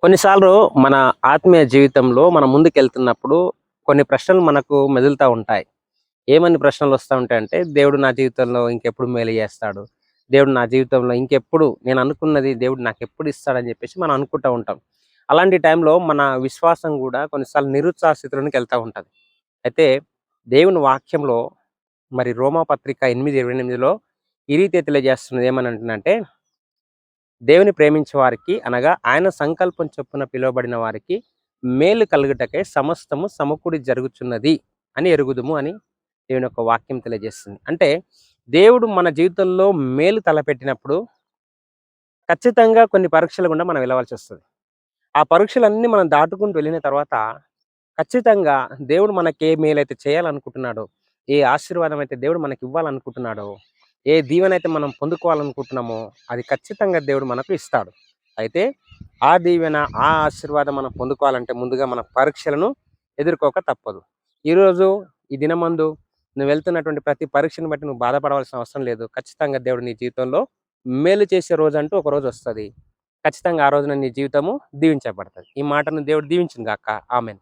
కొన్నిసార్లు మన ఆత్మీయ జీవితంలో మనం ముందుకెళ్తున్నప్పుడు కొన్ని ప్రశ్నలు మనకు మెదులుతా ఉంటాయి. ఏమని ప్రశ్నలు వస్తా ఉంటాయంటే, దేవుడు నా జీవితంలో ఇంకెప్పుడు మేలు చేస్తాడు? దేవుడు నా జీవితంలో ఇంకెప్పుడు నేను అనుకున్నది దేవుడు నాకెప్పుడు ఇస్తాడని చెప్పేసి మనం అనుకుంటా ఉంటాం. అలాంటి టైంలో మన విశ్వాసం గూడా కొన్నిసార్లు నిరుత్సాహ స్థితిలోనికి ఎళ్తా ఉంటది. అయితే దేవుని వాక్యంలో మరి రోమా పత్రిక 8:28లో ఈ రీతిగా తెలియజేస్తున్నది ఏమనంటుందంటే, దేవుని ప్రేమించే వారికి అనగా ఆయన సంకల్పం చొప్పున పిలువబడిన వారికి మేలు కలుగుటకై సమస్తము సమకూడి జరుగుచున్నది అని ఎరుగుదుము అని దేవుని యొక్క వాక్యం తెలియజేస్తుంది. అంటే దేవుడు మన జీవితంలో మేలు తలపెట్టినప్పుడు ఖచ్చితంగా కొన్ని పరీక్షలు గుండా మనం వెళ్ళవలసి వస్తుంది. ఆ పరీక్షలన్నీ మనం దాటుకుంటూ వెళ్ళిన తర్వాత ఖచ్చితంగా దేవుడు మనకి ఏ మేలైతే చేయాలనుకుంటున్నాడో, ఏ ఆశీర్వాదం అయితే దేవుడు మనకి ఇవ్వాలనుకుంటున్నాడో, ఏ దీవెనైతే మనం పొందుకోవాలనుకుంటున్నామో అది ఖచ్చితంగా దేవుడు మనకు ఇస్తాడు. అయితే ఆ దీవెన, ఆ ఆశీర్వాదం మనం పొందుకోవాలంటే ముందుగా మన పరీక్షలను ఎదుర్కోక తప్పదు. ఈరోజు ఈ దినమందు నువ్వు వెళ్తున్నటువంటి ప్రతి పరీక్షను బట్టి నువ్వు బాధపడవలసిన అవసరం లేదు. ఖచ్చితంగా దేవుడు నీ జీవితంలో మేలు చేసే రోజంటూ ఒక రోజు వస్తది. ఖచ్చితంగా ఆ రోజున నీ జీవితము దీవించబడతది. ఈ మాటను దేవుడు దీవించును గాక. ఆమేన్.